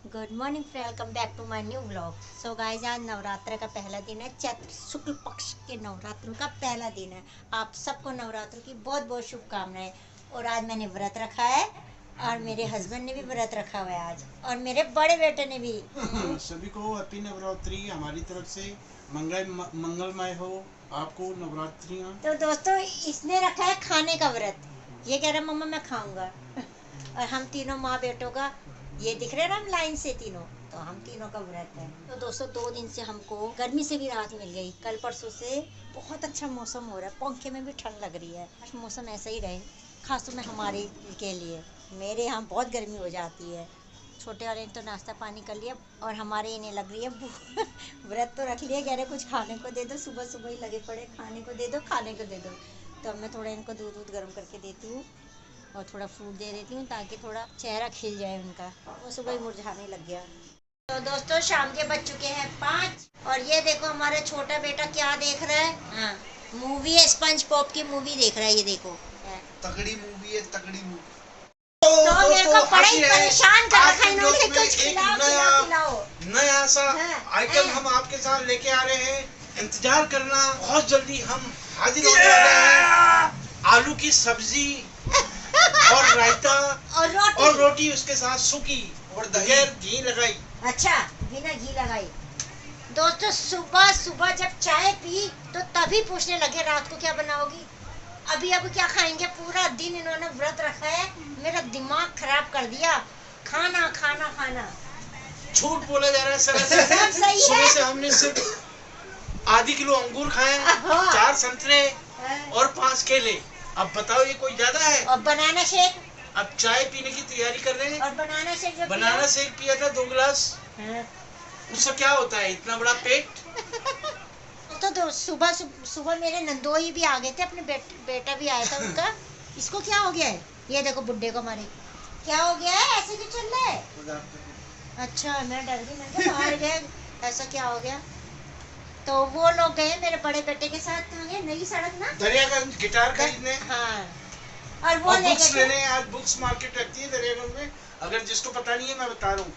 Good morning friend, welcome back to my new vlog. So guys, आज नवरात्र का पहला दिन है। चैत्र शुक्ल पक्ष के नवरात्रों का पहला दिन है। आप सबको नवरात्रों की बहुत बहुत शुभकामनाएं। और आज मैंने व्रत रखा है और मेरे हस्बैंड ने भी व्रत रखा हुआ है आज, और मेरे बड़े बेटे ने भी। सभी को हैप्पी नवरात्रि हमारी तरफ से। मंगलमय हो आपको नवरात्रियाँ। तो दोस्तों, इसने रखा है खाने का व्रत। ये कह रहा मम्मा मैं खाऊंगा। और हम तीनों माँ बेटों का, ये दिख रहे ना हम लाइन से तीनों, तो हम तीनों का व्रत है। तो दोस्तों, 2 दिन से हमको गर्मी से भी राहत मिल गई। कल परसों से बहुत अच्छा मौसम हो रहा है, पंखे में भी ठंड लग रही है। आज मौसम ऐसा ही रहे, खासतौर में हमारे के लिए। मेरे यहाँ बहुत गर्मी हो जाती है। छोटे वाले ने तो नाश्ता पानी कर लिया और हमारे इन्हें लग रही है भूख। व्रत तो रख लिया, कह रहे कुछ खाने को दे दो, सुबह सुबह ही लगे पड़े, खाने को दे दो खाने को दे दो। तो अब मैं थोड़ा इनको दूध दूध गर्म करके देती हूँ और थोड़ा फ्रूट दे देती हूँ, ताकि थोड़ा चेहरा खिल जाए उनका। वो सुबह ही मुरझाने लग गया। तो दोस्तों, शाम के बज चुके हैं 5 और ये देखो हमारा छोटा बेटा क्या देख रहा है। हाँ, मूवी है, स्पंज पॉप की मूवी देख रहा है। ये देखो, तगड़ी मूवी है, तगड़ी मूवी। तो मेरे को बड़ा ही परेशान कर रखा है इन्होंने। कुछ खिलाओ खिलाओ खिलाओ। नया सा हाँ, आइटम हम आपके साथ लेके आ रहे हैं। इंतजार करना, बहुत जल्दी हम हाजिर होने वाले हैं। आलू की सब्जी और रायता और रोटी उसके साथ सूखी और बगैर घी लगाई। अच्छा, बिना घी लगाई। दोस्तों, सुबह सुबह जब चाय पी तो तभी पूछने लगे रात को क्या बनाओगी। अभी अब क्या खाएंगे। पूरा दिन इन्होंने व्रत रखा है, मेरा दिमाग खराब कर दिया। खाना खाना खाना। झूठ बोला जा रहा है सर। सब सही है। सुबह से हमने सिर्फ आधी किलो अंगूर खाए, हाँ। 4 संतरे और 5 केले। अब बताओ ये कोई ज्यादा है? और बनाना शेक। अब चाय पीने की तैयारी कर रहे हैं। और बनाना शेक जो बनाना शेक पिया था 2 गिलास। हाँ। उससे क्या होता है इतना बड़ा पेट? तो सुबह सुबह मेरे नंदोई भी आ गए थे, अपने बेटा भी आया था उनका। इसको क्या हो गया है? ये देखो बुड्ढे को मारे। क्या हो गया है? ऐसे क्यों चल रहा है? अच्छा, मैं डर गई, मैंने कहा बाहर गए, ऐसा क्या हो गया। तो वो लोग गए मेरे बड़े बेटे के साथ। कहाँ गए? नई सड़क ना, दरियागंज गिटार खरीदने। हाँ। और वो और ले बुक्स गए लेने। आज बुक्स मार्केट लगती है दरियागंज में। अगर जिसको पता नहीं है मैं बता रहा हूँ।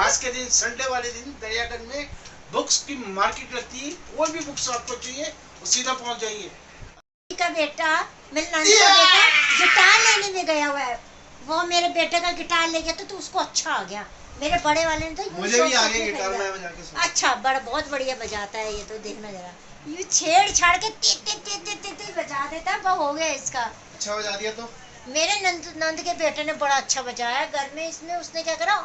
आज के दिन संडे वाले दिन दरियागंज में बुक्स की मार्केट लगती है। कोई भी बुक्स आपको चाहिए वो सीधा पहुंच जाइए। का बेटा, मेरे नंद का बेटा गिटार लेने में गया हुआ है। वो मेरे बेटे का गिटार ले गया तो उसको अच्छा आ गया। मेरे बड़े वाले ने तो मुझे भी आ गया गिटार, मैं बजा के सुना। अच्छा, बड़ा बहुत बढ़िया बजाता है ये तो, देखना जरा। ये छेड़ छाड़ के ती ती ती ती ती ती बजा देता है। वो हो गया इसका। अच्छा बजा दिया तो। मेरे नंद के बेटे ने बड़ा अच्छा बजाया घर में। इसमें उसने क्या करा,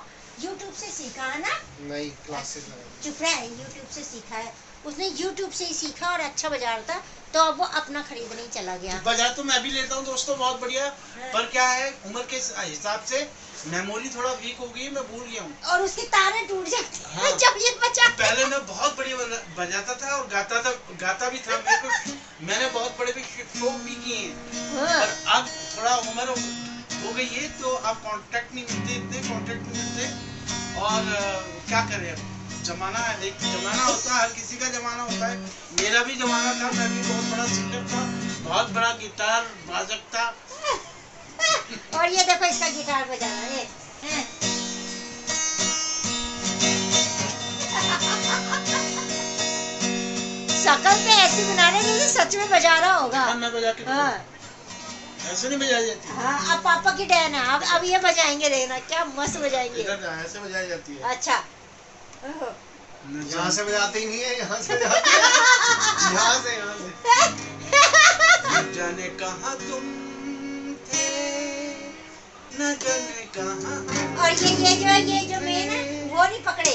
यूट्यूब से सीखा है ना। नहीं, क्लासेस चुप रहा है, यूट्यूब से सीखा है उसने। यूट्यूब से ही सीखा और अच्छा बजा रहा था, तो अब वो अपना खरीदने ही चला गया। बजा तो मैं भी लेता हूँ दोस्तों, बहुत बढ़िया। पर क्या है, उम्र के हिसाब से मेमोरी थोड़ा वीक हो गई, मैं भूल गया हूँ। और उसकी तारें टूट जाती हैं। हाँ। जब ये बजा। पहले मैं बहुत बढ़िया बजाता था और गाता भी था। मेरे को मैंने बहुत बड़े शो भी किए हैं। हाँ। पर अब थोड़ा उम्र हो गई है तो अब कांटेक्ट नहीं मिलते, इतने कांटेक्ट नहीं मिलते। और क्या करें, अब जमाना है, एक जमाना होता है, हर किसी का जमाना होता है। मेरा भी जमाना था, मैं भी बहुत बड़ा सिंगर था, बहुत बड़ा गिटार वादक था। और ये देखो इसका गिटार बजाना है। शकल पे ऐसी बना रहे जैसे सच में बजा रहा होगा। हाँ, मैं बजा के हाँ। ऐसे नहीं बजाई जाती। हाँ, अब पापा की टर्न है। अब ये बजाएंगे, देखना क्या मस्त बजाएंगे। ऐसे बजाई जाती है। अच्छा। यहाँ से बजाते ही नहीं है, यहाँ से बजाते हैं। यहाँ से न जाने कहाँ तुम थे, न जाने कहाँ। और ये जो मेन है वो नहीं पकड़े।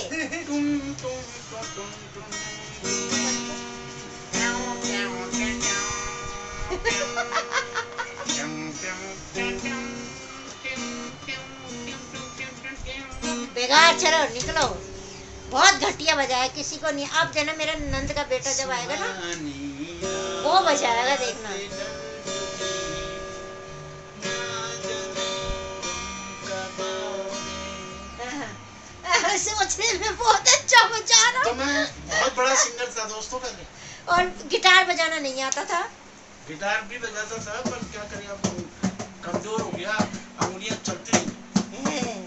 बेकार, चलो निकलो। बहुत घटिया बजाया, किसी को नहीं। अब देना मेरा नंद का बेटा जब आएगा ना, वो बजाएगा, देखना। सोचने में बहुत अच्छा बजा रहा। तो मैं बहुत बड़ा सिंगर था दोस्तों पहले। और गिटार बजाना नहीं आता था। गिटार भी बजाता था, पर क्या करें, अब कमजोर हो गया, अंगुलियां चलती नहीं।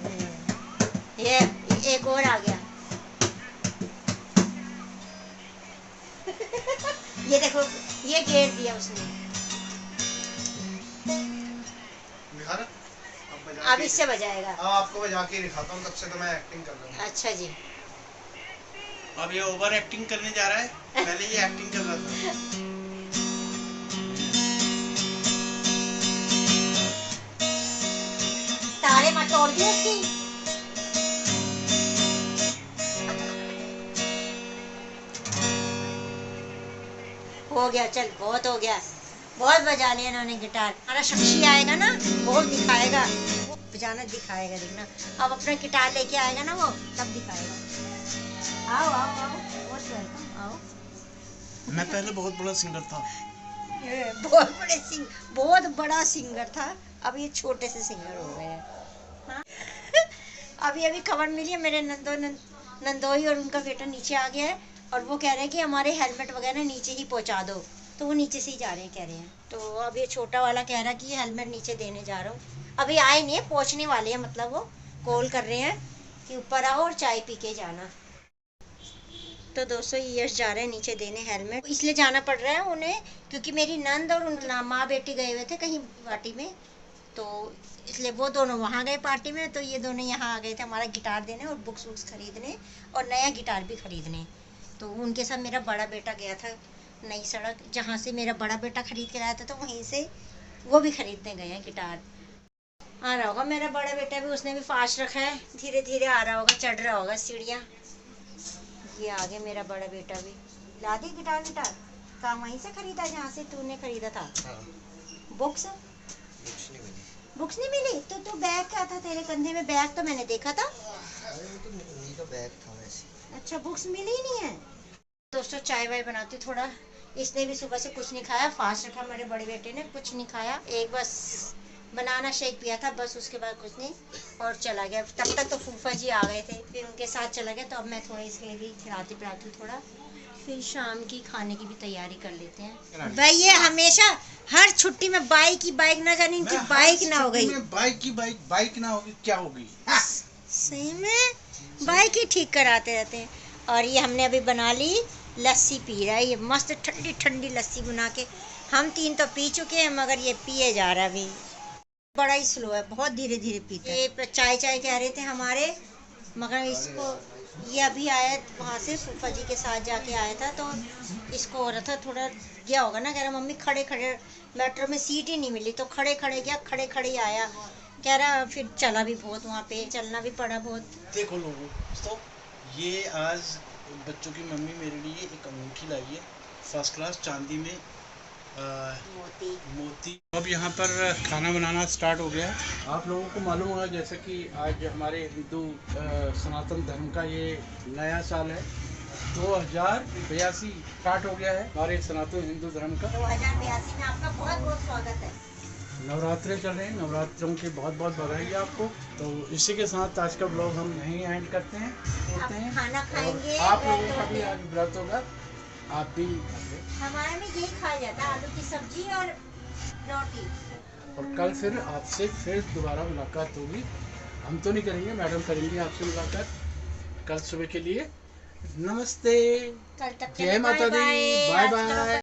ये एक एक और आ गया। ये देखो, ये घेर दिया उसने। अब इससे बजाएगा। अब आपको बजा के दिखाता हूँ, तब से तो मैं एक्टिंग कर रहा हूँ। अच्छा जी। अब ये ओवर एक्टिंग करने जा रहा है, पहले ये एक्टिंग कर रहा था। तारे मत तोड़ दिए उसकी। हो गया, चल बहुत हो गया, बहुत बजा लिया इन्होंने गिटार। हमारा शख्सी आएगा ना, बहुत दिखाएगा, वो बजाना दिखाएगा, देखना। अब अपना गिटार लेके आएगा ना वो, तब दिखाएगा। आओ आओ आओ, मोस्ट वेलकम, आओ। मैं पहले बहुत बड़ा सिंगर था। बहुत बड़ा सिंगर था, अब ये छोटे से सिंगर हो गए हैं। हाँ? अभी अभी खबर मिली है, मेरे नंदोई और उनका बेटा नीचे आ गया है, और वो कह रहे हैं कि हमारे हेलमेट वगैरह नीचे ही पहुंचा दो, तो वो नीचे से ही जा रहे हैं, कह रहे हैं। तो अब ये छोटा वाला कह रहा है कि ये हेलमेट नीचे देने जा रहा हूँ। अभी आए नहीं है, पहुंचने वाले हैं, मतलब वो कॉल कर रहे हैं कि ऊपर आओ और चाय पी के जाना। तो दोस्तों ये यश जा रहे हैं नीचे देने हेलमेट, इसलिए जाना पड़ रहा है उन्हें क्योंकि मेरी नंद और उन माँ बेटी गए हुए थे कहीं पार्टी में, तो इसलिए वो दोनों वहाँ गए पार्टी में, तो ये दोनों यहाँ आ गए थे हमारा गिटार देने और बुक्स वुक्स खरीदने और नया गिटार भी खरीदने। तो उनके साथ मेरा बड़ा बेटा गया था, नई सड़क जहाँ से मेरा बड़ा बेटा खरीद के लाया था, तो वहीं से वो भी खरीदने गए हैं गिटार। आ रहा होगा मेरा बड़ा बेटा भी, उसने भी फास्ट रखा है, धीरे धीरे आ रहा होगा, चढ़ रहा होगा सीढ़ियाँ। ये आगे मेरा बड़ा बेटा भी ला दी गिटार। कहाँ वहीं से खरीदा जहाँ से तूने खरीदा था? बुक्स नहीं मिली तो तू बैग क्या था तेरे कंधे में? बैग तो मैंने देखा था। तो बैग था वैसे। अच्छा, बुक्स मिली ही नहीं है। दोस्तों चाय वाय बनाती थोड़ा, इसने भी सुबह से कुछ नहीं खाया, फास्ट रखा मेरे बड़े बेटे ने, कुछ नहीं खाया, एक बस बनाना शेक पिया था बस, उसके बाद कुछ नहीं, और चला गया। तब तक तो फूफा जी आ गए थे, फिर उनके साथ चला गया। तो अब मैं थोड़ा इसके लिए भी खिलाती पिलाती थोड़ा, फिर शाम की खाने की भी तैयारी कर लेते हैं। भाई ये हमेशा हर छुट्टी में बाइक ही बाइक, ना जाने इनकी बाइक ना हो गई। बाइक ना होगी क्या होगी? सही में बाइक ही ठीक कराते रहते हैं। और ये हमने अभी बना ली लस्सी, पी रहा है ये मस्त ठंडी ठंडी लस्सी बना के। हम तीन तो पी चुके हैं, मगर ये पिए जा रहा है अभी, बड़ा ही स्लो है, बहुत धीरे धीरे पीता है। ये चाय चाय कह रहे थे हमारे, मगर इसको ये अभी आया वहाँ से, फूफा जी के साथ जाके आया था, तो इसको हो रहा था थोड़ा, गया होगा ना, कह रहा मम्मी खड़े खड़े मेट्रो में सीट ही नहीं मिली, तो खड़े खड़े गया, खड़े खड़े ही आया, कह रहा फिर चला भी बहुत, वहाँ पे चलना भी पड़ा बहुत। देखो लोगों, तो ये आज बच्चों की मम्मी मेरे लिए एक अंगूठी लाई है, फर्स्ट क्लास चांदी में मोती। अब यहाँ पर खाना बनाना स्टार्ट हो गया है। आप लोगों को मालूम होगा जैसे कि आज हमारे हिंदू सनातन धर्म का ये नया साल है, 2082 स्टार्ट हो गया है हमारे सनातन हिंदू धर्म का। 2082 में आपका बहुत बहुत स्वागत है। नवरात्रे चल रहे हैं, नवरात्रों की बहुत बहुत बधाई है आपको। तो इसी के साथ आज का ब्लॉग हम यहीं एंड करते हैं, खाना खाएंगे, आप लोगों का भी आज व्रत होगा, आप भी। हमारा में यही खाया जाता है, आलू की सब्जी और रोटी। और कल फिर आपसे फिर दोबारा मुलाकात होगी, हम तो नहीं करेंगे, मैडम करेंगी आपसे मुलाकात कल सुबह के लिए। नमस्ते, कल तक जय माता दी, बाय बाय।